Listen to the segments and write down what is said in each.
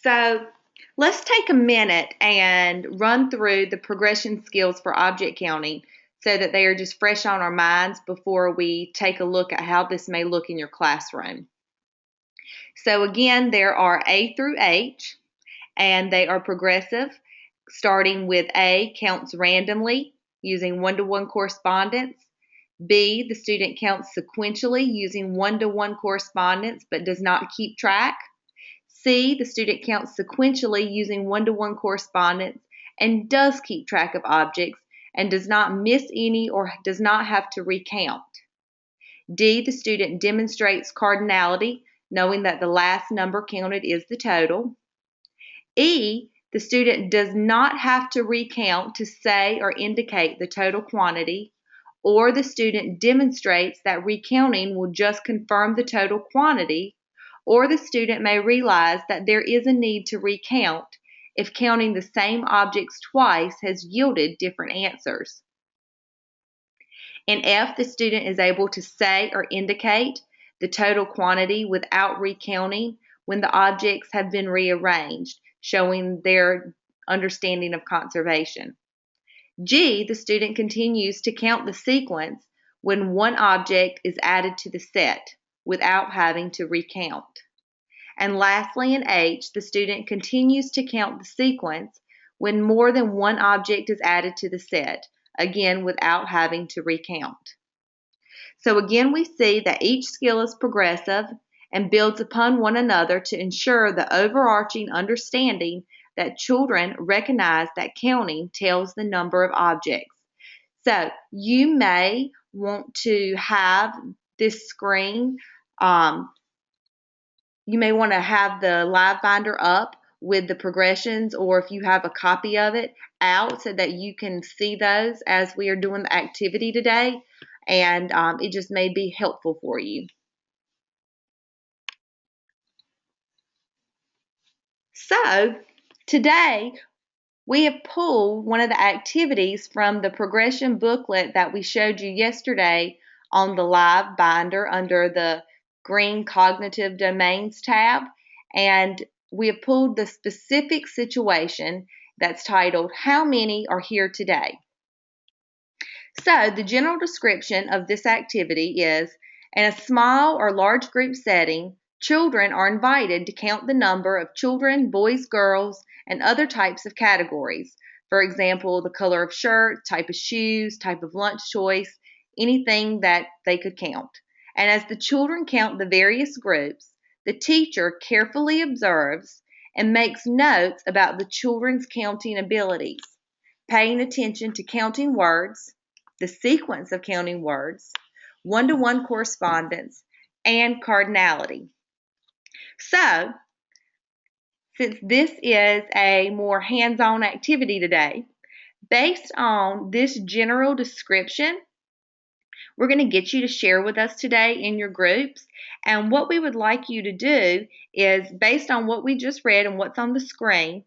So let's take a minute and run through the progression skills for object counting so that they are just fresh on our minds before we take a look at how this may look in your classroom. So again, there are A through H, and they are progressive, starting with A counts randomly using one-to-one correspondence. B, the student counts sequentially using one-to-one correspondence but does not keep track. C, the student counts sequentially using one-to-one correspondence and does keep track of objects and does not miss any or does not have to recount. D, the student demonstrates cardinality, knowing that the last number counted is the total. E, the student does not have to recount to say or indicate the total quantity, or the student demonstrates that recounting will just confirm the total quantity, or the student may realize that there is a need to recount if counting the same objects twice has yielded different answers. In F, the student is able to say or indicate the total quantity without recounting when the objects have been rearranged, showing their understanding of conservation. G, the student continues to count the sequence when one object is added to the set without having to recount. And lastly, in H, the student continues to count the sequence when more than one object is added to the set, again without having to recount. So again, we see that each skill is progressive and builds upon one another to ensure the overarching understanding that children recognize that counting tells the number of objects. So you may want to have this screen, you may want to have the live binder up with the progressions, or if you have a copy of it out so that you can see those as we are doing the activity today, and it just may be helpful for you. So today we have pulled one of the activities from the progression booklet that we showed you yesterday on the live binder under the green cognitive domains tab, and we have pulled the specific situation that's titled, "How many are here today?" So the general description of this activity is, in a small or large group setting, children are invited to count the number of children, boys, girls, and other types of categories. For example, the color of shirt, type of shoes, type of lunch choice, anything that they could count. And as the children count the various groups, the teacher carefully observes and makes notes about the children's counting abilities, paying attention to counting words, the sequence of counting words, one-to-one correspondence, and cardinality. So, since this is a more hands-on activity today, based on this general description, we're going to get you to share with us today in your groups. And what we would like you to do is, based on what we just read and what's on the screen,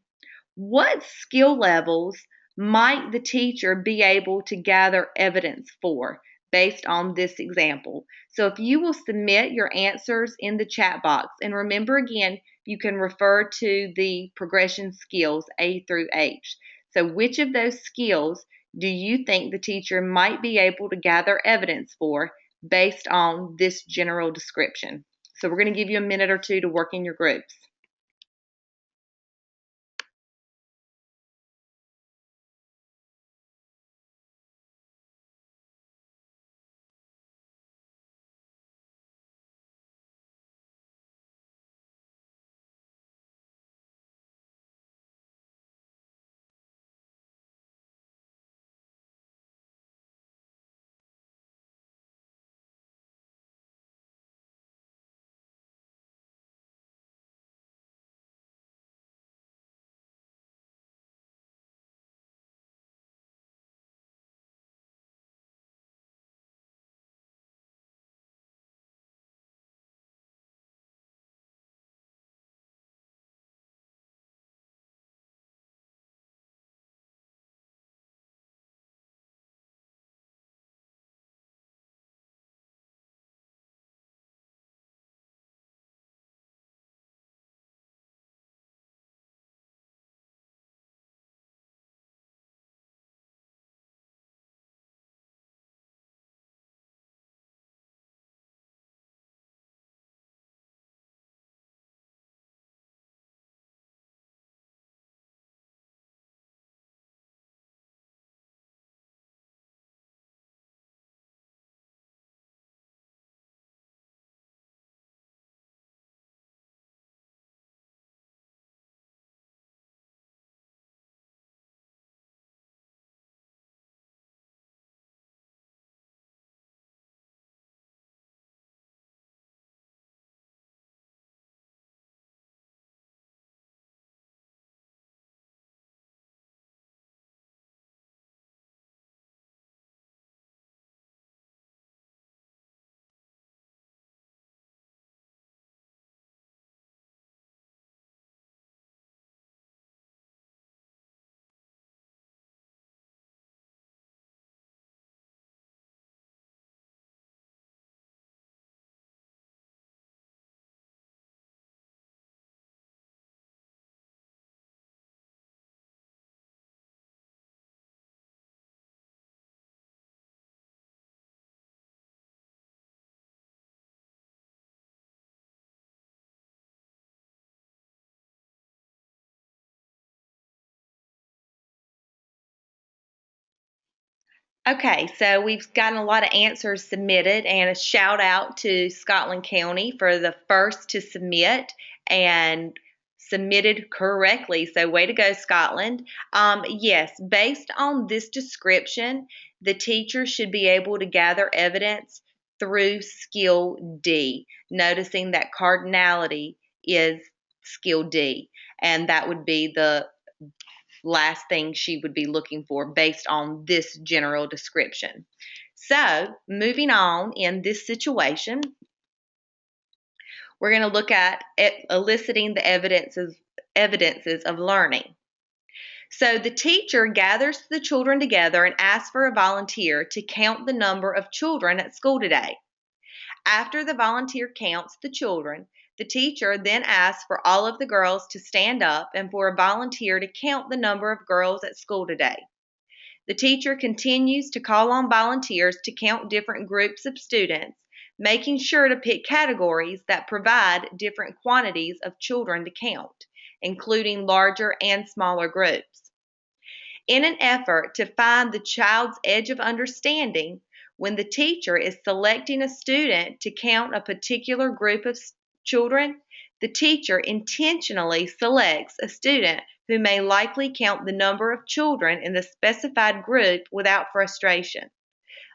what skill levels might the teacher be able to gather evidence for based on this example? So if you will submit your answers in the chat box, and remember again, you can refer to the progression skills A through H. So which of those skills do you think the teacher might be able to gather evidence for based on this general description? So we're going to give you a minute or two to work in your groups. Okay, so we've gotten a lot of answers submitted, and a shout out to Scotland County for the first to submit and submitted correctly. So, way to go, Scotland. Yes, based on this description, the teacher should be able to gather evidence through skill D, noticing that cardinality is skill D, and that would be the last thing she would be looking for based on this general description. So, moving on in this situation, we're going to look at eliciting the evidences of learning. So, the teacher gathers the children together and asks for a volunteer to count the number of children at school today. After the volunteer counts the children, the teacher then asks for all of the girls to stand up and for a volunteer to count the number of girls at school today. The teacher continues to call on volunteers to count different groups of students, making sure to pick categories that provide different quantities of children to count, including larger and smaller groups. In an effort to find the child's edge of understanding, when the teacher is selecting a student to count a particular group of children, the teacher intentionally selects a student who may likely count the number of children in the specified group without frustration.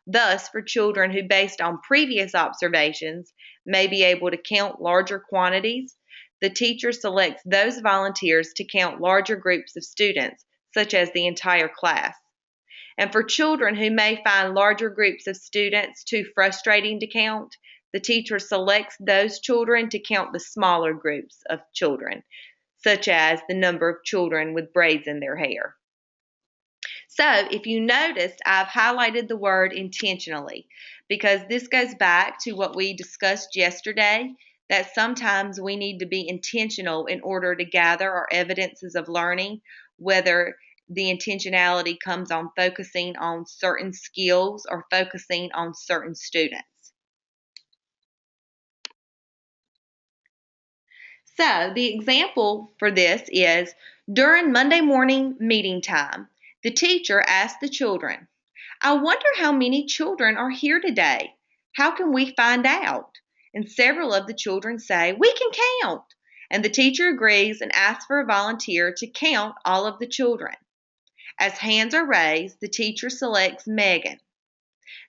Thus, for children who, based on previous observations, may be able to count larger quantities, the teacher selects those volunteers to count larger groups of students, such as the entire class. And for children who may find larger groups of students too frustrating to count, the teacher selects those children to count the smaller groups of children, such as the number of children with braids in their hair. So, if you noticed, I've highlighted the word intentionally because this goes back to what we discussed yesterday, that sometimes we need to be intentional in order to gather our evidences of learning, whether the intentionality comes on focusing on certain skills or focusing on certain students. So, the example for this is during Monday morning meeting time, the teacher asked the children, I wonder how many children are here today. How can we find out? And several of the children say, we can count. And the teacher agrees and asks for a volunteer to count all of the children. As hands are raised, the teacher selects Megan.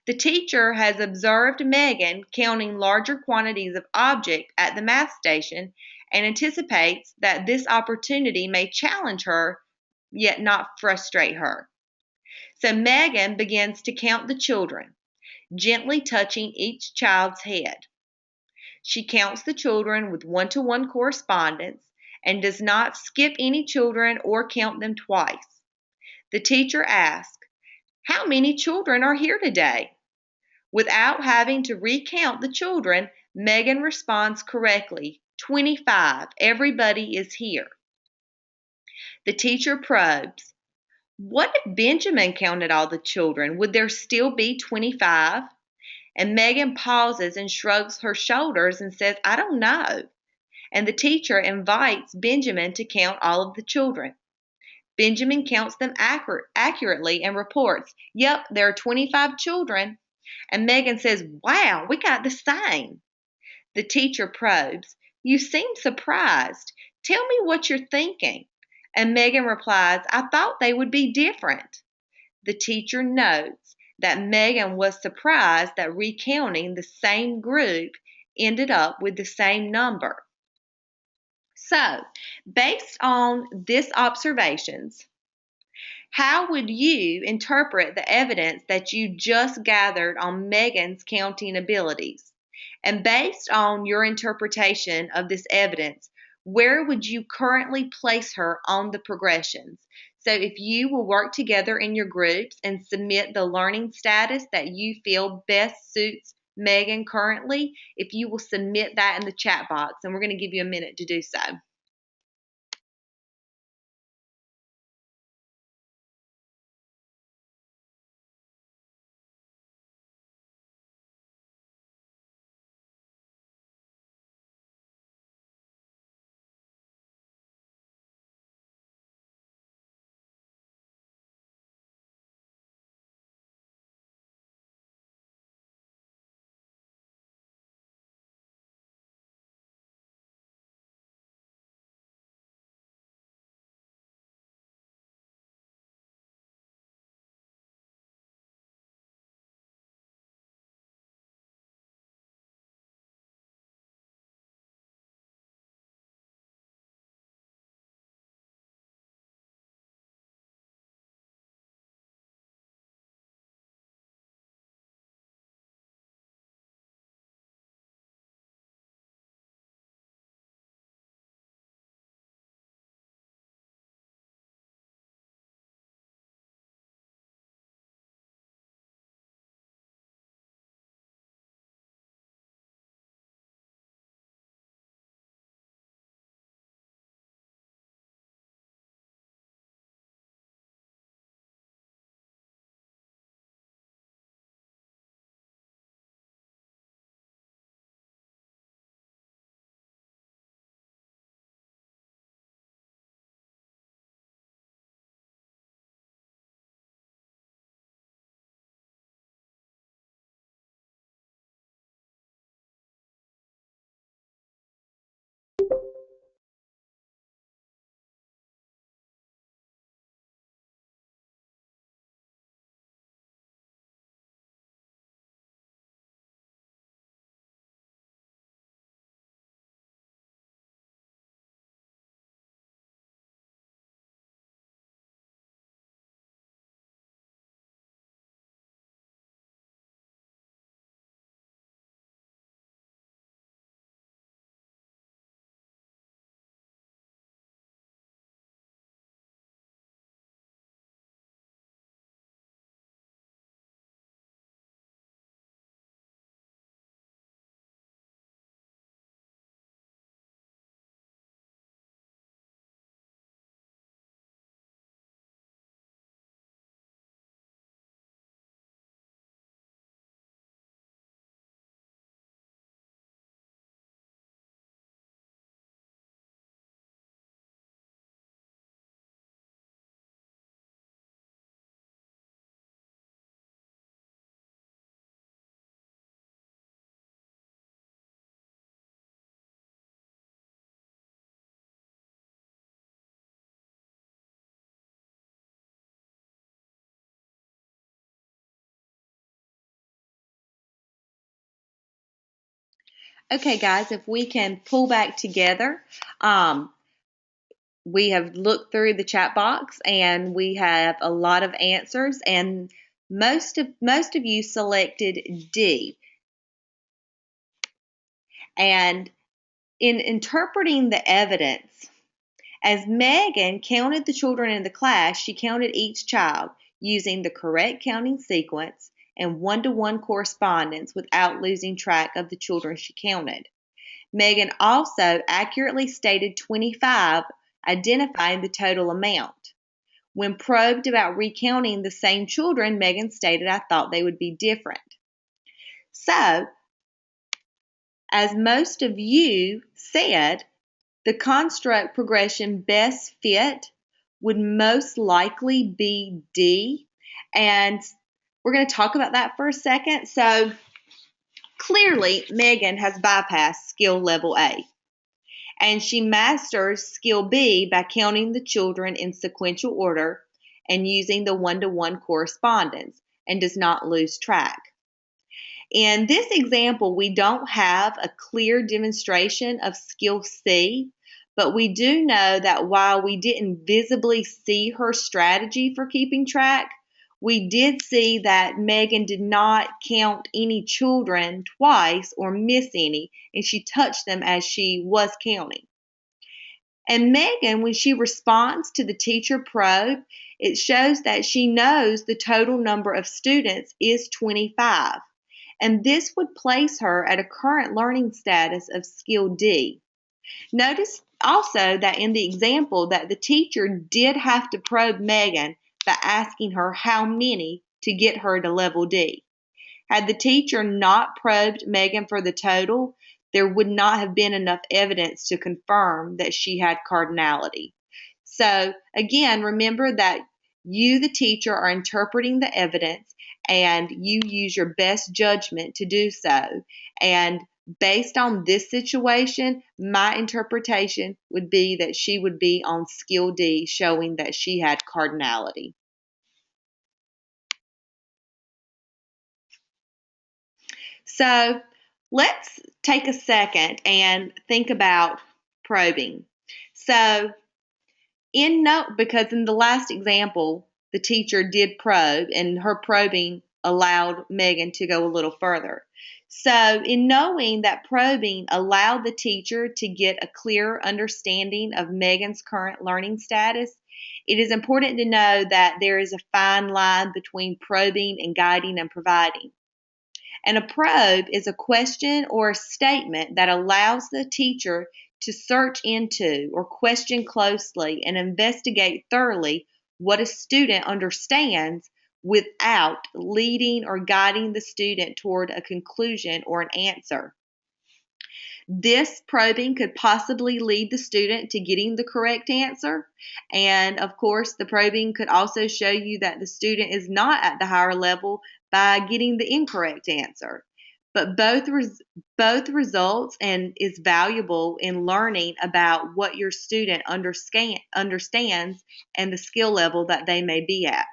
The teacher has observed Megan counting larger quantities of object at the math station and anticipates that this opportunity may challenge her, yet not frustrate her. So Megan begins to count the children, gently touching each child's head. She counts the children with one-to-one correspondence and does not skip any children or count them twice. The teacher asks, how many children are here today? Without having to recount the children, Megan responds correctly, 25. Everybody is here. The teacher probes, what if Benjamin counted all the children? Would there still be 25? And Megan pauses and shrugs her shoulders and says, I don't know. And the teacher invites Benjamin to count all of the children. Benjamin counts them accurately and reports, yep, there are 25 children. And Megan says, wow, we got the same. The teacher probes, you seem surprised. Tell me what you're thinking. And Megan replies, I thought they would be different. The teacher notes that Megan was surprised that recounting the same group ended up with the same number. So, based on these observations, how would you interpret the evidence that you just gathered on Megan's counting abilities? And based on your interpretation of this evidence, where would you currently place her on the progressions? So if you will work together in your groups and submit the learning status that you feel best suits Megan currently, if you will submit that in the chat box, and we're going to give you a minute to do so. Okay, guys, if we can pull back together, we have looked through the chat box and we have a lot of answers, and most of you selected D. And in interpreting the evidence, as Megan counted the children in the class, she counted each child using the correct counting sequence and one-to-one correspondence without losing track of the children she counted. Megan also accurately stated 25, identifying the total amount. When probed about recounting the same children, Megan stated, "I thought they would be different." So, as most of you said, the construct progression best fit would most likely be D. And we're going to talk about that for a second. So, clearly, Megan has bypassed skill level A. And she masters skill B by counting the children in sequential order and using the one-to-one correspondence, and does not lose track. In this example, we don't have a clear demonstration of skill C, but we do know that while we didn't visibly see her strategy for keeping track, we did see that Megan did not count any children twice or miss any, and she touched them as she was counting. And Megan, when she responds to the teacher probe, it shows that she knows the total number of students is 25. And this would place her at a current learning status of skill D. Notice also that in the example that the teacher did have to probe Megan by asking her how many to get her to level D. Had the teacher not probed Megan for the total, there would not have been enough evidence to confirm that she had cardinality. So again, remember that you, the teacher, are interpreting the evidence and you use your best judgment to do so. And based on this situation, my interpretation would be that she would be on skill D, showing that she had cardinality. So let's take a second and think about probing. So because in the last example, the teacher did probe, and her probing allowed Megan to go a little further. So in knowing that probing allowed the teacher to get a clear understanding of Megan's current learning status, it is important to know that there is a fine line between probing and guiding and providing. And a probe is a question or a statement that allows the teacher to search into or question closely and investigate thoroughly what a student understands without leading or guiding the student toward a conclusion or an answer. This probing could possibly lead the student to getting the correct answer. And of course, the probing could also show you that the student is not at the higher level by getting the incorrect answer. But both results and is valuable in learning about what your student understands and the skill level that they may be at.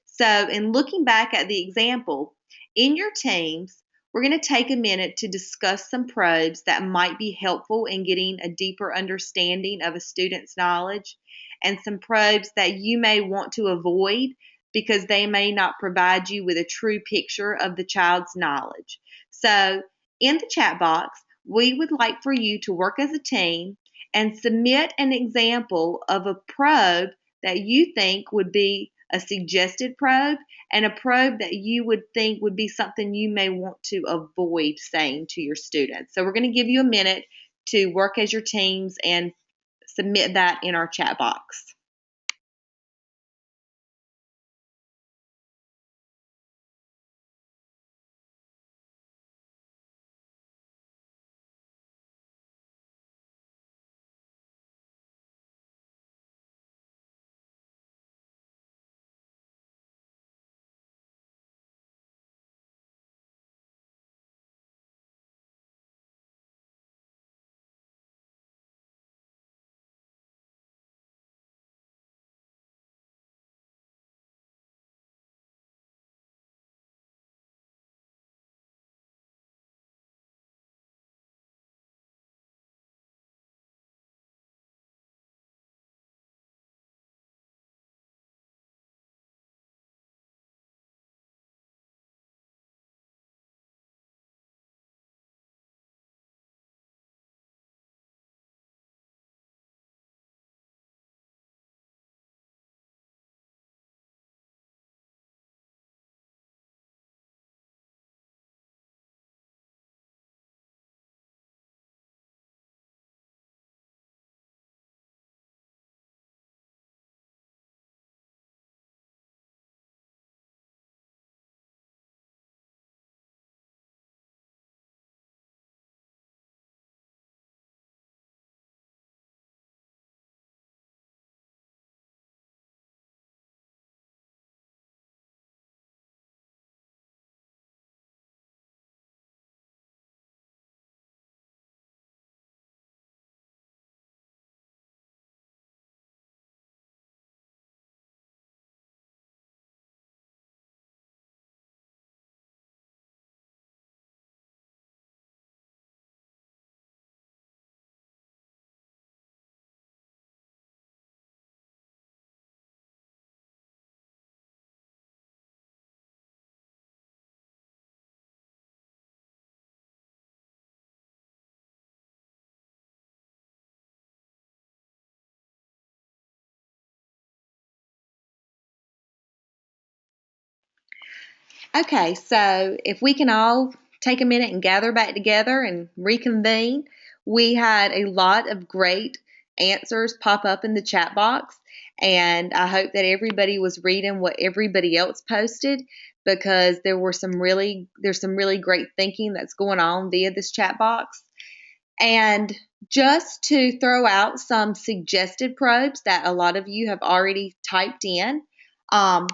So in looking back at the example, in your teams, we're going to take a minute to discuss some probes that might be helpful in getting a deeper understanding of a student's knowledge, and some probes that you may want to avoid because they may not provide you with a true picture of the child's knowledge. So in the chat box, we would like for you to work as a team and submit an example of a probe that you think would be a suggested probe, and a probe that you would think would be something you may want to avoid saying to your students. So we're going to give you a minute to work as your teams and submit that in our chat box. Okay, so if we can all take a minute and gather back together and reconvene, we had a lot of great answers pop up in the chat box, and I hope that everybody was reading what everybody else posted because there's some really great thinking that's going on via this chat box. And just to throw out some suggested probes that a lot of you have already typed in, um,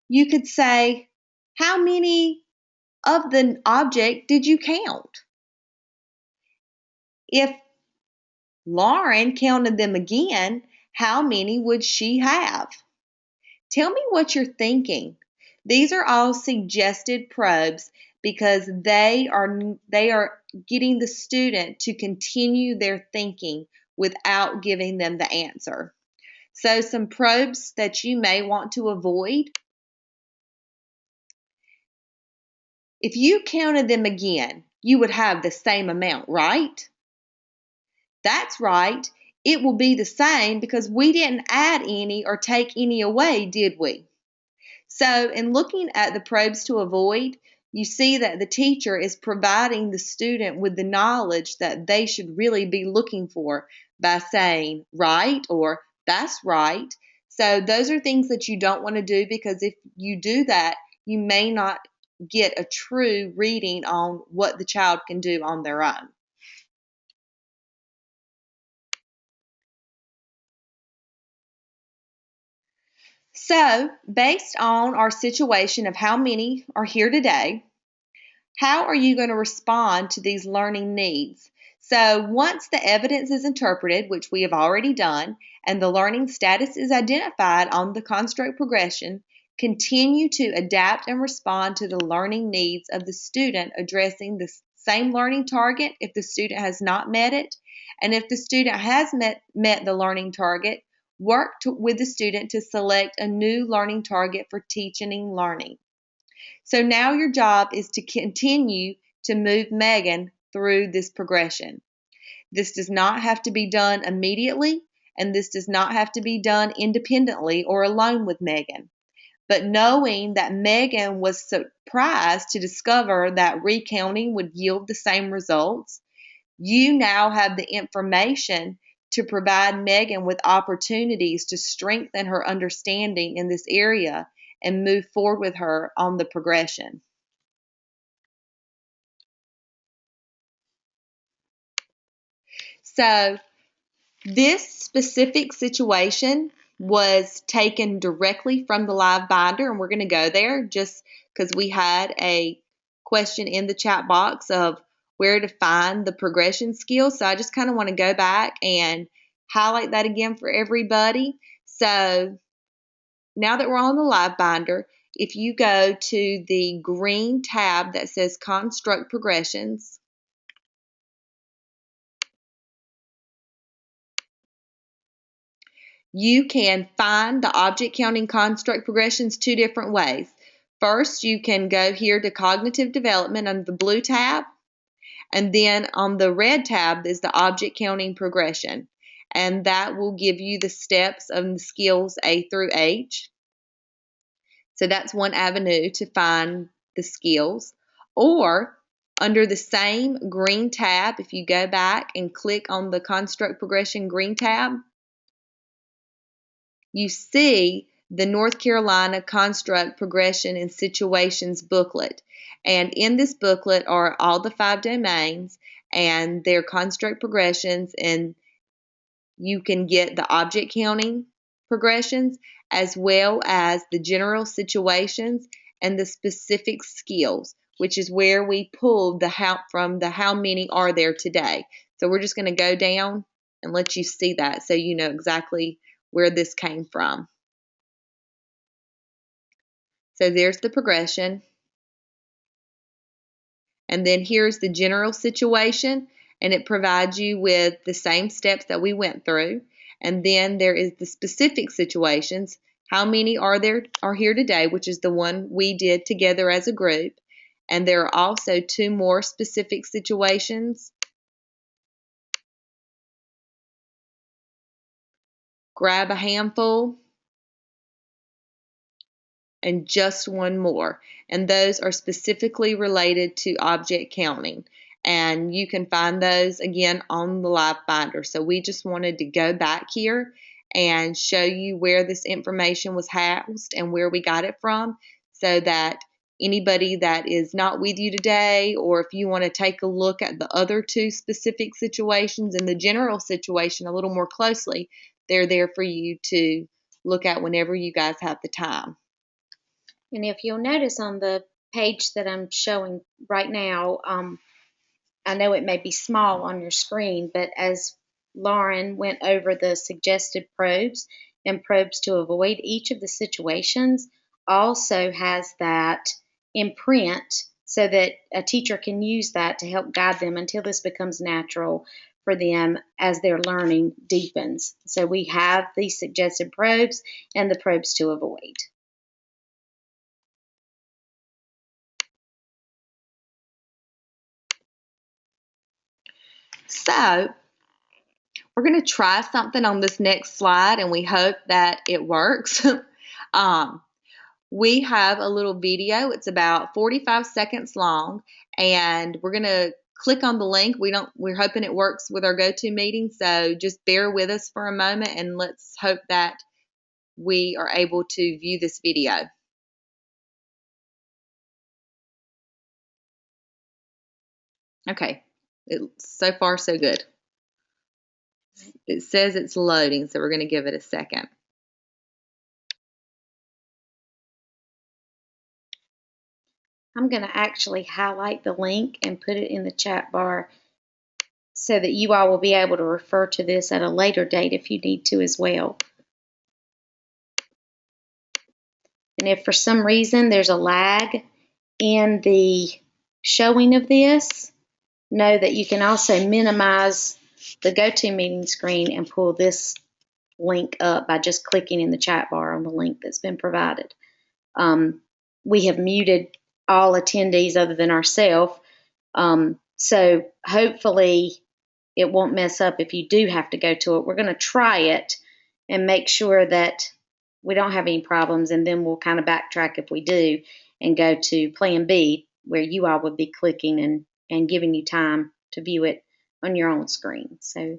you could say, how many of the object did you count? If Lauren counted them again, how many would she have? Tell me what you're thinking. These are all suggested probes because they are getting the student to continue their thinking without giving them the answer. So some probes that you may want to avoid. If you counted them again, you would have the same amount, right? That's right. It will be the same because we didn't add any or take any away, did we? So in looking at the probes to avoid, you see that the teacher is providing the student with the knowledge that they should really be looking for by saying right or that's right. So those are things that you don't want to do because if you do that, you may not get a true reading on what the child can do on their own. So, based on our situation of how many are here today, how are you going to respond to these learning needs? So, once the evidence is interpreted, which we have already done, and the learning status is identified on the construct progression, continue to adapt and respond to the learning needs of the student, addressing the same learning target if the student has not met it. And if the student has met the learning target, work with the student to select a new learning target for teaching and learning. So now your job is to continue to move Megan through this progression. This does not have to be done immediately, and this does not have to be done independently or alone with Megan. But knowing that Megan was surprised to discover that recounting would yield the same results, you now have the information to provide Megan with opportunities to strengthen her understanding in this area and move forward with her on the progression. So, this specific situation was taken directly from the live binder, and we're going to go there just because we had a question in the chat box of where to find the progression skills. So I just kind of want to go back and highlight that again for everybody. So now that we're on the live binder, if you go to the green tab that says Construct Progressions, you can find the object counting construct progressions two different ways. First, you can go here to Cognitive Development under the blue tab, and then on the red tab is the object counting progression, and that will give you the steps of the skills A through H. So that's one avenue to find the skills. Or under the same green tab, if you go back and click on the construct progression green tab, you see the North Carolina Construct Progression and Situations booklet. And in this booklet are all the 5 domains and their construct progressions, and you can get the object counting progressions as well as the general situations and the specific skills, which is where we pulled the how many are there today. So we're just going to go down and let you see that so you know exactly where this came from. So there's the progression. And then here's the general situation, and it provides you with the same steps that we went through. And then there is the specific situations. How many are here today, which is the one we did together as a group. And there are also 2 more specific situations. Grab a handful and just one more. And those are specifically related to object counting. And you can find those again on the Live Finder. So we just wanted to go back here and show you where this information was housed and where we got it from, so that anybody that is not with you today, or if you want to take a look at the other two specific situations and the general situation a little more closely, they're there for you to look at whenever you guys have the time. And if you'll notice on the page that I'm showing right now, I know it may be small on your screen, but as Lauren went over the suggested probes and probes to avoid, each of the situations also has that in print so that a teacher can use that to help guide them until this becomes natural for them as their learning deepens. So we have these suggested probes and the probes to avoid. So we're going to try something on this next slide, and we hope that it works. We have a little video. It's about 45 seconds long, and we're going to click on the link. We're hoping it works with our GoToMeeting, so just bear with us for a moment, and let's hope that we are able to view this video. Okay, so far so good. It says it's loading, so we're going to give it a second. I'm going to actually highlight the link and put it in the chat bar so that you all will be able to refer to this at a later date if you need to as well. And if for some reason there's a lag in the showing of this, know that you can also minimize the GoToMeeting screen and pull this link up by just clicking in the chat bar on the link that's been provided. We have muted all attendees other than ourselves, so hopefully it won't mess up if you do have to go to it. We're going to try it and make sure that we don't have any problems, and then we'll kind of backtrack if we do and go to plan B, where you all would be clicking and giving you time to view it on your own screen. So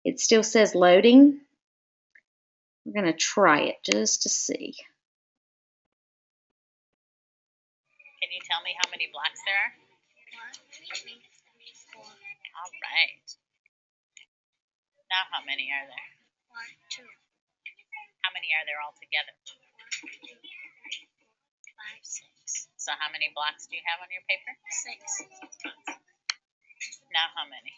it still says loading. We're going to try it just to see. Can you tell me how many blocks there are? 1, 2, 3, 4. All right. Now how many are there? 1, 2. How many are there altogether? 1, 2, 3, 4, 5, 6. So how many blocks do you have on your paper? 6. Now how many?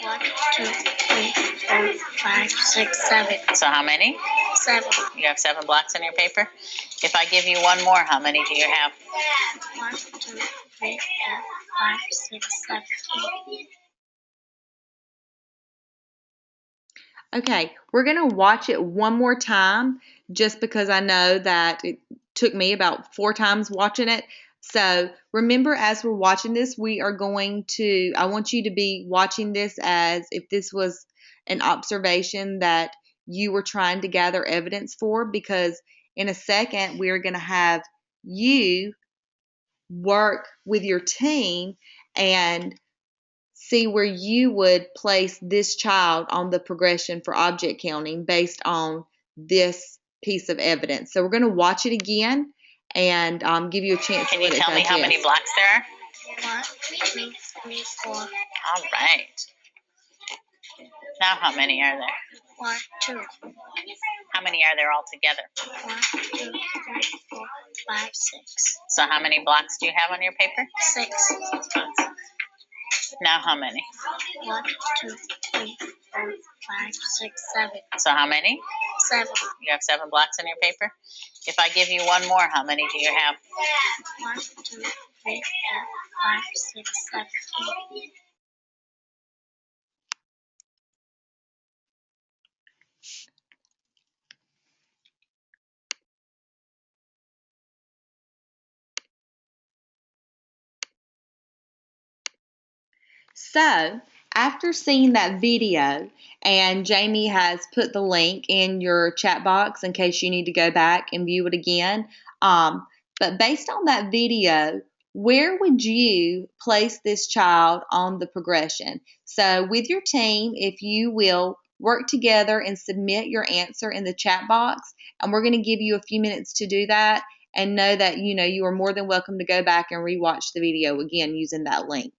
1, 2, 3, 4, 5, 6, 7. So how many? 7. You have 7 blocks on your paper? If I give you one more, how many do you have? 1, 2, 3, 4, 5, 6, 7, 8. Okay, we're going to watch it one more time just because I know that it took me about 4 times watching it. So remember, as we're watching this, I want you to be watching this as if this was an observation that you were trying to gather evidence for, because in a second, we're going to have you work with your team and see where you would place this child on the progression for object counting based on this piece of evidence. So we're going to watch it again and give you a chance to let it digest. Can you tell me how many blocks there are? 1, 2, 3, 4. All right. Now how many are there? 1, 2. How many are there altogether? 1, 2, 3, 4, 5, 6. So how many blocks do you have on your paper? 6. Now how many? 1, 2, 3, 4, 5, 6, 7. So how many? 7. You have 7 blocks on your paper? If I give you one more, how many do you have? 1, 2, 3, 4, 5, 6, 7, 8. So After seeing that video, and Jamie has put the link in your chat box in case you need to go back and view it again. But based on that video, where would you place this child on the progression? So with your team, if you will work together and submit your answer in the chat box, and we're going to give you a few minutes to do that, and know that you are more than welcome to go back and rewatch the video again using that link.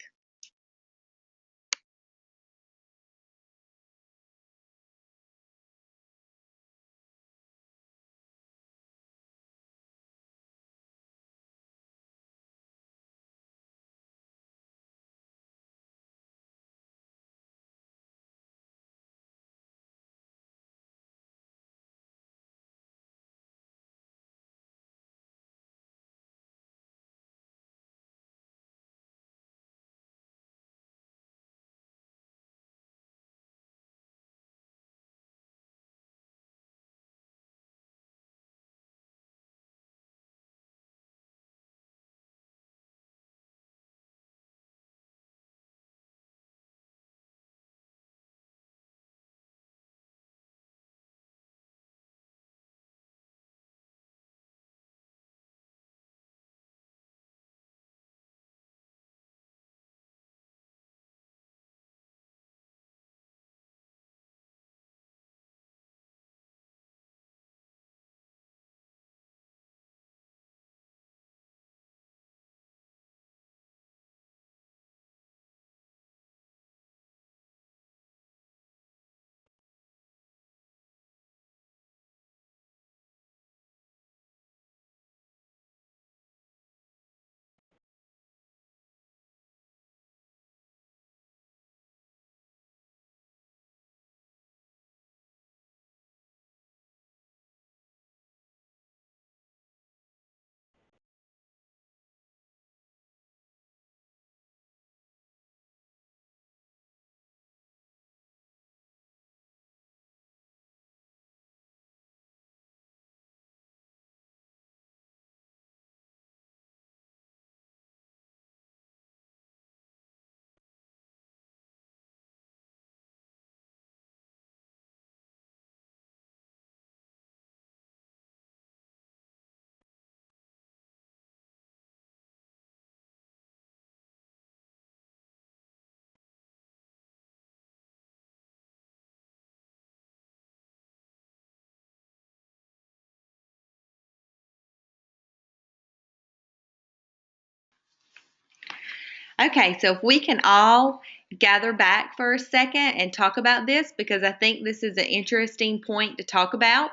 Okay, so if we can all gather back for a second and talk about this, because I think this is an interesting point to talk about.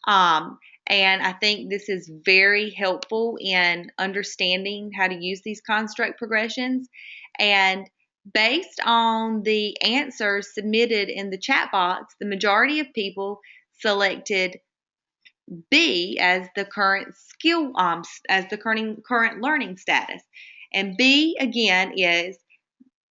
And I think this is very helpful in understanding how to use these construct progressions. And based on the answers submitted in the chat box, the majority of people selected B as the current skill, as the current learning status. And B again is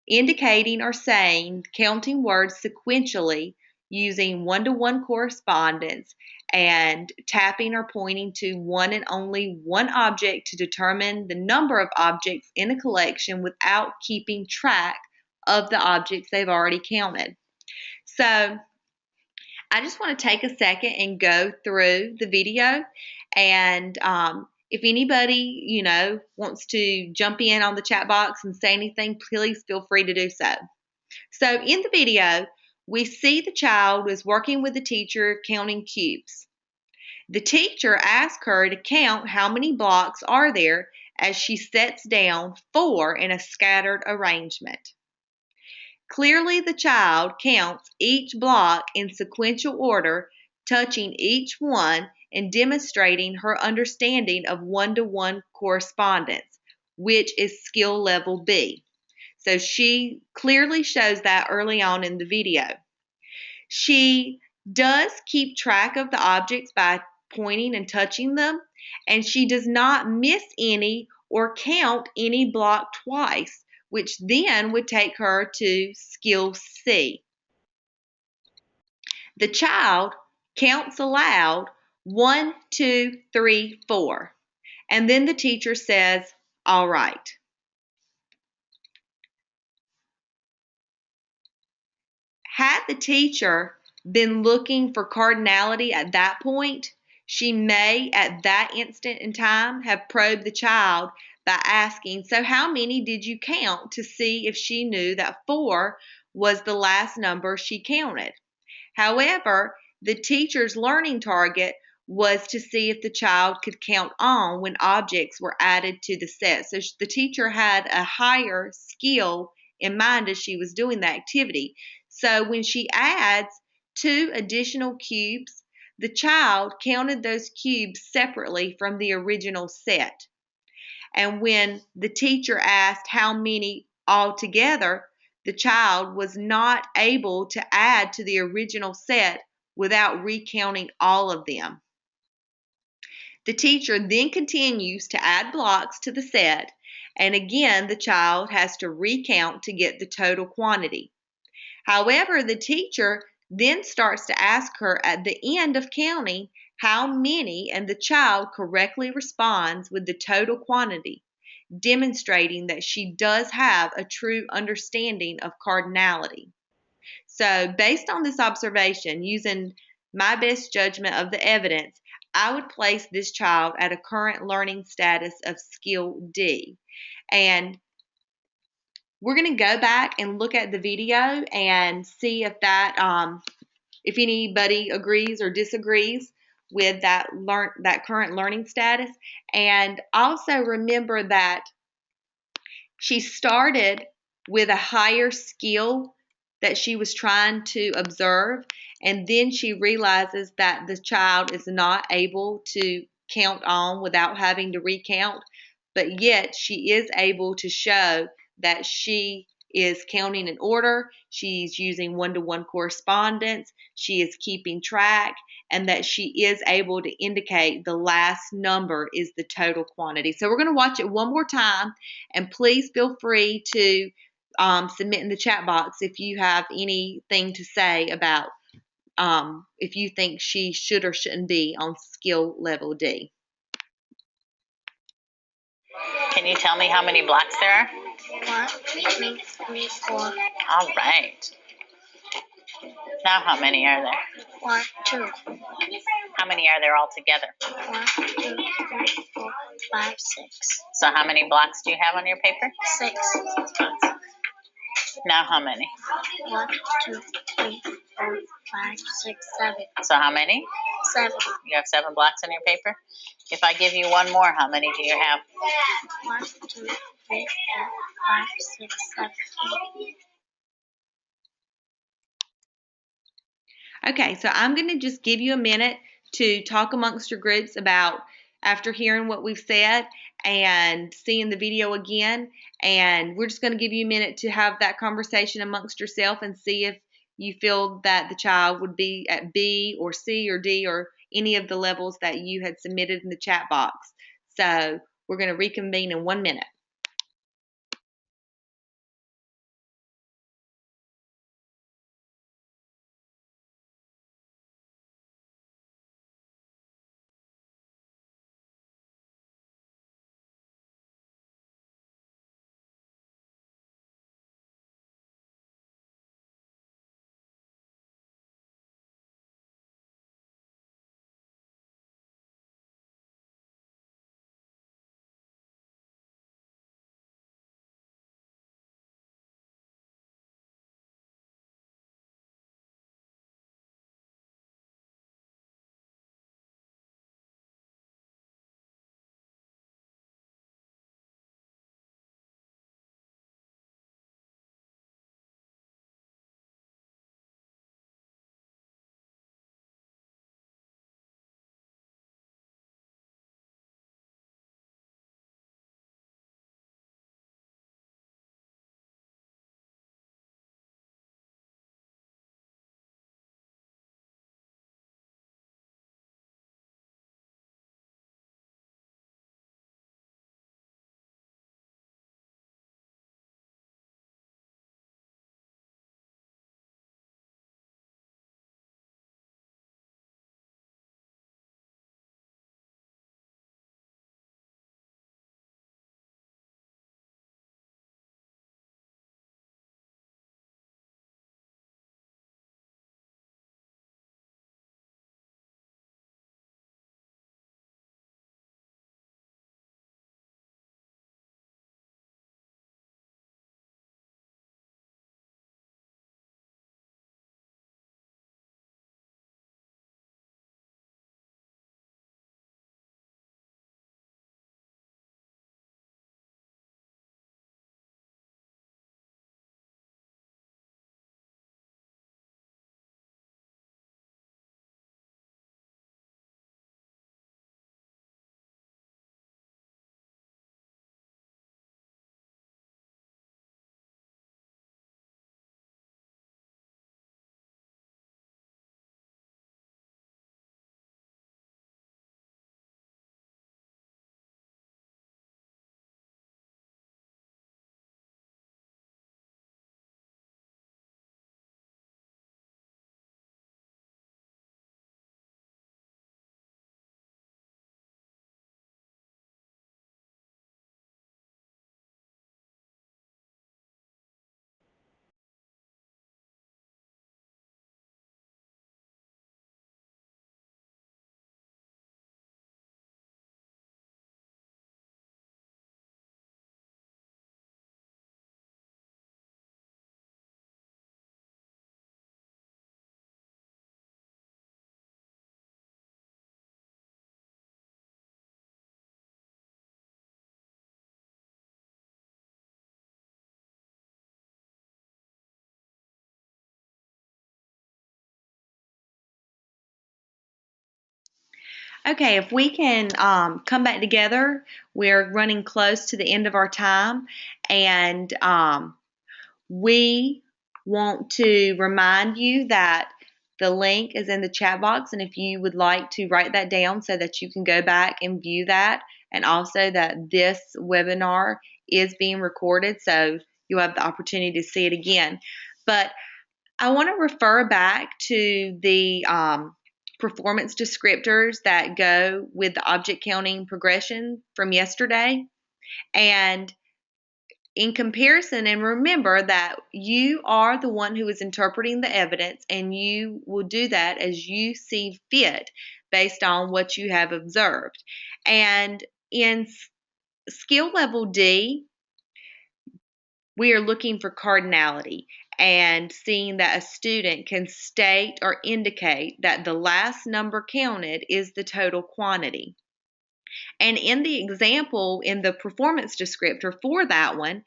indicating or saying, counting words sequentially using one-to-one correspondence and tapping or pointing to one and only one object to determine the number of objects in a collection without keeping track of the objects they've already counted. So I just want to take a second and go through the video, and if anybody, wants to jump in on the chat box and say anything, please feel free to do so. So in the video, we see the child is working with the teacher counting cubes. The teacher asks her to count how many blocks are there as she sets down 4 in a scattered arrangement. Clearly, the child counts each block in sequential order, touching each one and demonstrating her understanding of one-to-one correspondence, which is skill level B. So she clearly shows that early on in the video. She does keep track of the objects by pointing and touching them, and she does not miss any or count any block twice, which then would take her to skill C. The child counts aloud 1, 2, 3, 4, and then the teacher says, "All right." Had the teacher been looking for cardinality at that point, she may, at that instant in time, have probed the child by asking, "So how many did you count?" to see if she knew that 4 was the last number she counted. However, the teacher's learning target was to see if the child could count on when objects were added to the set. So the teacher had a higher skill in mind as she was doing the activity. So when she adds 2 additional cubes, the child counted those cubes separately from the original set. And when the teacher asked how many altogether, the child was not able to add to the original set without recounting all of them. The teacher then continues to add blocks to the set, and again, the child has to recount to get the total quantity. However, the teacher then starts to ask her at the end of counting how many, and the child correctly responds with the total quantity, demonstrating that she does have a true understanding of cardinality. So, based on this observation, using my best judgment of the evidence, I would place this child at a current learning status of skill D. And we're going to go back and look at the video and see if if anybody agrees or disagrees with that current learning status. And also remember that she started with a higher skill that she was trying to observe, and then she realizes that the child is not able to count on without having to recount, but yet she is able to show that she is counting in order, she's using one-to-one correspondence, she is keeping track, and that she is able to indicate the last number is the total quantity. So we're going to watch it one more time, and please feel free to submit in the chat box if you have anything to say about if you think she should or shouldn't be on skill level D. Can you tell me how many blocks there are? 1, 2, 3, 4. All right. Now how many are there? 1, 2. How many are there altogether? 1, 2, 3, 4, 5, 6. So how many blocks do you have on your paper? 6. Now how many? 1, 2, 3, 4, 5, 6, 7. So how many? 7. You have 7 blocks on your paper? If I give you one more, how many do you have? 1, 2, 3, 4, 5, 6, 7, 8. Okay, so I'm going to just give you a minute to talk amongst your groups about after hearing what we've said and seeing the video again. And we're just going to give you a minute to have that conversation amongst yourself and see if you feel that the child would be at B or C or D or any of the levels that you had submitted in the chat box. So we're going to reconvene in 1 minute. Okay, if we can come back together, we're running close to the end of our time, and we want to remind you that the link is in the chat box, and if you would like to write that down so that you can go back and view that, and also that this webinar is being recorded, so you'll have the opportunity to see it again. But I want to refer back to the performance descriptors that go with the object counting progression from yesterday. And in comparison, and remember that you are the one who is interpreting the evidence, and you will do that as you see fit based on what you have observed. And in skill level D, we are looking for cardinality and seeing that a student can state or indicate that the last number counted is the total quantity. And in the example, in the performance descriptor for that one,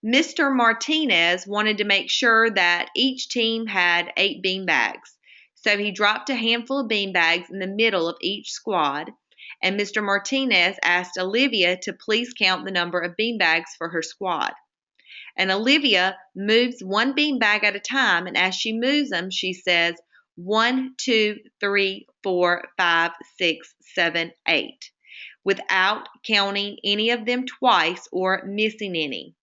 Mr. Martinez wanted to make sure that each team had 8 bean bags. So he dropped a handful of bean bags in the middle of each squad, and Mr. Martinez asked Olivia to please count the number of bean bags for her squad. And Olivia moves one bean bag at a time, and as she moves them, she says 1, 2, 3, 4, 5, 6, 7, 8, without counting any of them twice or missing any.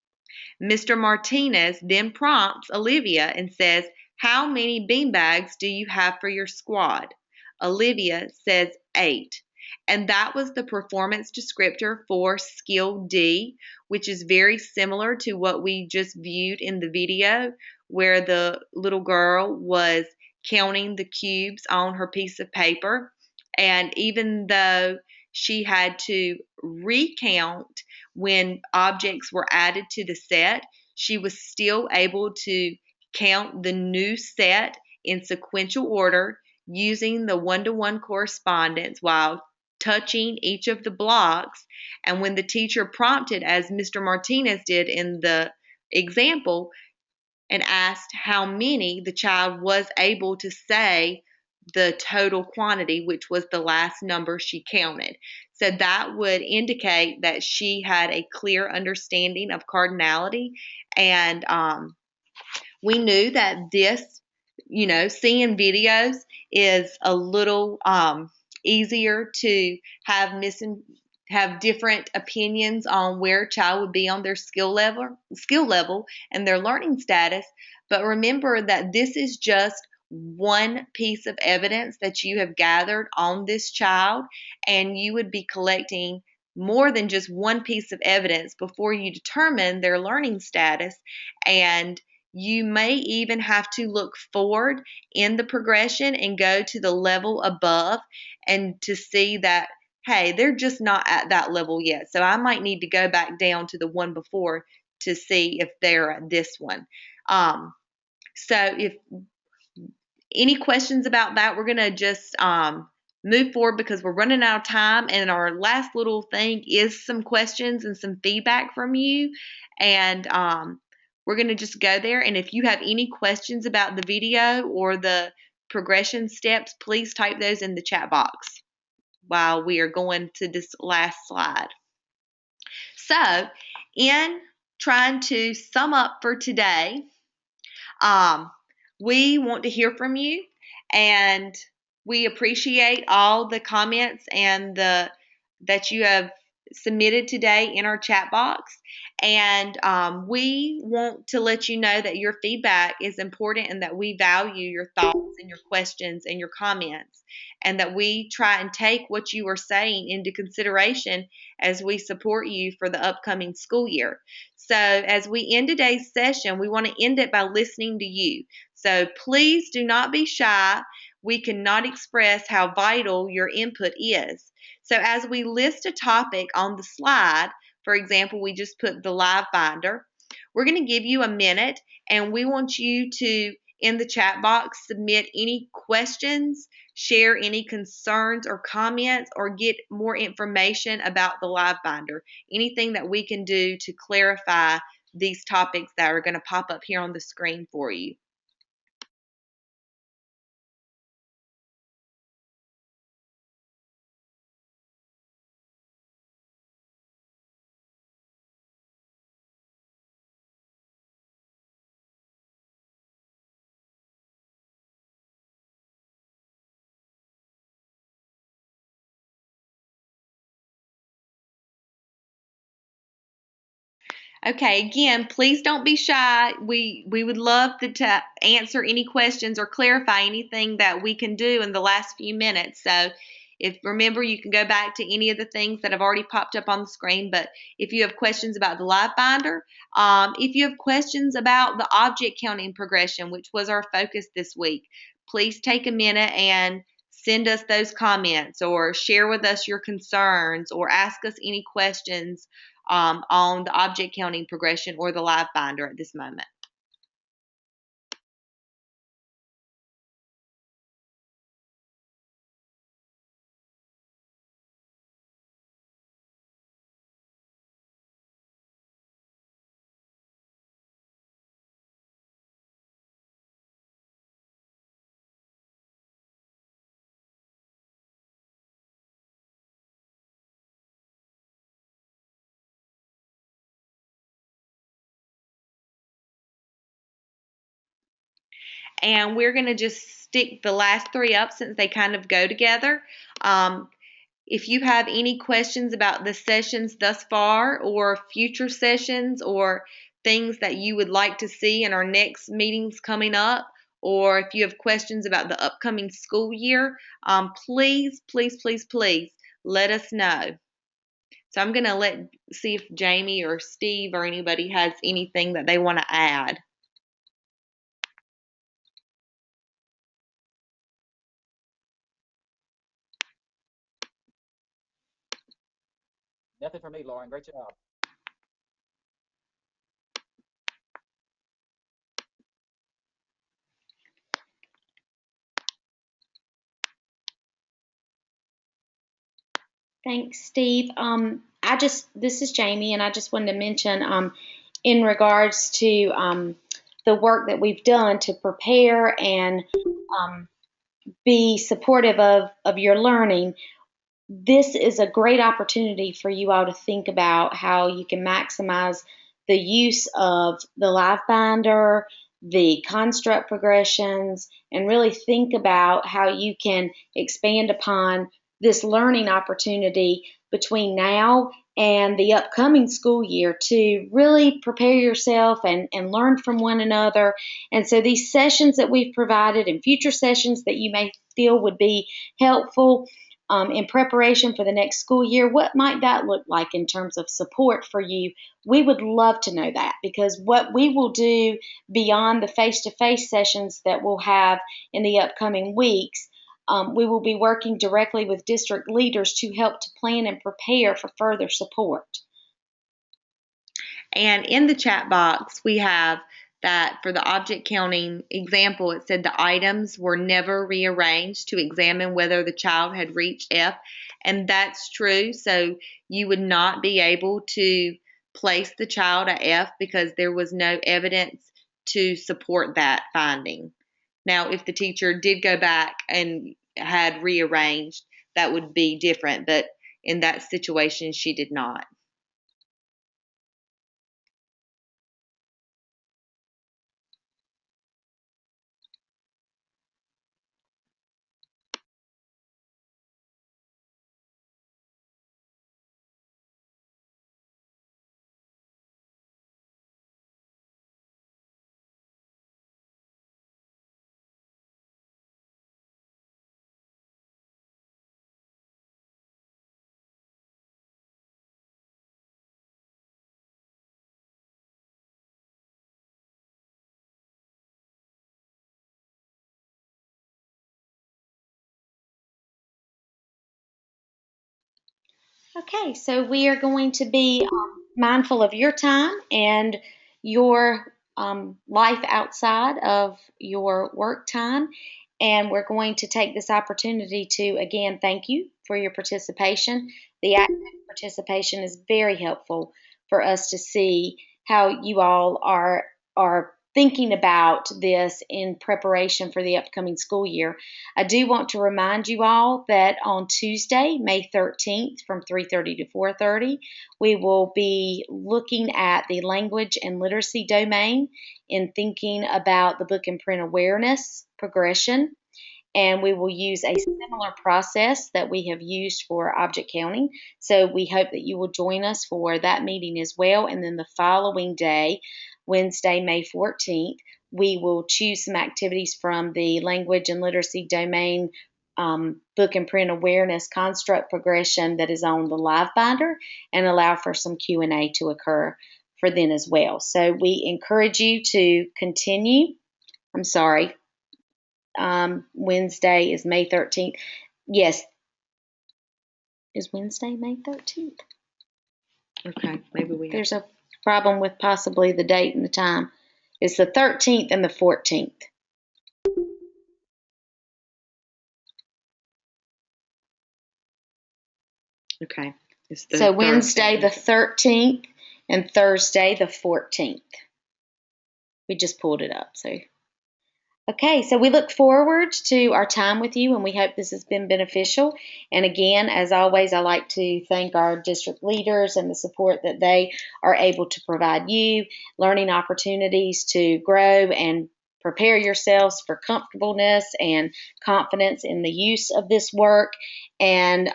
Mr. Martinez then prompts Olivia and says, "How many bean bags do you have for your squad?" Olivia says 8. And that was the performance descriptor for skill D, which is very similar to what we just viewed in the video, where the little girl was counting the cubes on her piece of paper. And even though she had to recount when objects were added to the set, she was still able to count the new set in sequential order using the one-to-one correspondence while touching each of the blocks. And when the teacher prompted, as Mr. Martinez did in the example, and asked how many, the child was able to say the total quantity, which was the last number she counted. So that would indicate that she had a clear understanding of cardinality. And we knew that this, seeing videos is a little easier to have different opinions on where a child would be on their skill level and their learning status. But remember that this is just one piece of evidence that you have gathered on this child, and you would be collecting more than just one piece of evidence before you determine their learning status. And you may even have to look forward in the progression and go to the level above and to see that, hey, they're just not at that level yet. So I might need to go back down to the one before to see if they're at this one. So if any questions about that, we're going to just move forward because we're running out of time. And our last little thing is some questions and some feedback from you. And we're going to just go there. And if you have any questions about the video or the progression steps, please type those in the chat box while we are going to this last slide. So, in trying to sum up for today, we want to hear from you, and we appreciate all the comments and that you have submitted today in our chat box. And we want to let you know that your feedback is important and that we value your thoughts and your questions and your comments, and that we try and take what you are saying into consideration as we support you for the upcoming school year. So as we end today's session, we want to end it by listening to you. So please do not be shy. We cannot express how vital your input is. So as we list a topic on the slide, for example, we just put the live binder, we're going to give you a minute, and we want you to, in the chat box, submit any questions, share any concerns or comments, or get more information about the live binder. Anything that we can do to clarify these topics that are going to pop up here on the screen for you. Okay, again, please don't be shy. We would love to answer any questions or clarify anything that we can do in the last few minutes. So if remember, you can go back to any of the things that have already popped up on the screen. But if you have questions about the live binder, if you have questions about the object counting progression, which was our focus this week, please take a minute and send us those comments or share with us your concerns or ask us any questions on the object counting progression or the live binder at this moment. And we're going to just stick the last three up since they kind of go together. If you have any questions about the sessions thus far or future sessions or things that you would like to see in our next meetings coming up, or if you have questions about the upcoming school year, please, please, please, please let us know. So I'm going to see if Jamie or Steve or anybody has anything that they want to add. Nothing for me, Lauren. Great job. Thanks, Steve. This is Jamie, and I just wanted to mention, in regards to the work that we've done to prepare and be supportive of your learning. This is a great opportunity for you all to think about how you can maximize the use of the live binder, the construct progressions, and really think about how you can expand upon this learning opportunity between now and the upcoming school year to really prepare yourself and learn from one another. And so these sessions that we've provided and future sessions that you may feel would be helpful in preparation for the next school year, what might that look like in terms of support for you? We would love to know that, because what we will do beyond the face-to-face sessions that we'll have in the upcoming weeks, we will be working directly with district leaders to help to plan and prepare for further support. And in the chat box, we have that for the object counting example, it said the items were never rearranged to examine whether the child had reached F. And that's true. So you would not be able to place the child at F because there was no evidence to support that finding. Now, if the teacher did go back and had rearranged, that would be different. But in that situation, she did not. Okay, so we are going to be mindful of your time and your life outside of your work time. And we're going to take this opportunity to, again, thank you for your participation. The active participation is very helpful for us to see how you all are thinking about this in preparation for the upcoming school year. I do want to remind you all that on Tuesday, May 13th, from 3:30 to 4:30, we will be looking at the language and literacy domain in thinking about the book and print awareness progression. and we will use a similar process that we have used for object counting. So we hope that you will join us for that meeting as well. And then the following day, Wednesday, May 14th, we will choose some activities from the language and literacy domain book and print awareness construct progression that is on the live binder and allow for some Q&A to occur for then as well. So we encourage you to continue. I'm sorry. Wednesday is May 13th. Yes. Is Wednesday May 13th? Okay, maybe we have. There's a problem with possibly the date and the time. It's the 13th and the 14th. Okay. So Wednesday the 13th and Thursday the 14th. We just pulled it up. So, okay, so we look forward to our time with you, and we hope this has been beneficial. And again, as always, I like to thank our district leaders and the support that they are able to provide you, learning opportunities to grow and prepare yourselves for comfortableness and confidence in the use of this work. And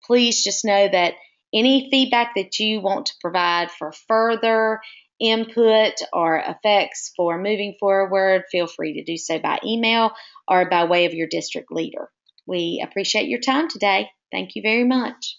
please just know that any feedback that you want to provide for further input or effects for moving forward, feel free to do so by email or by way of your district leader. We appreciate your time today. Thank you very much.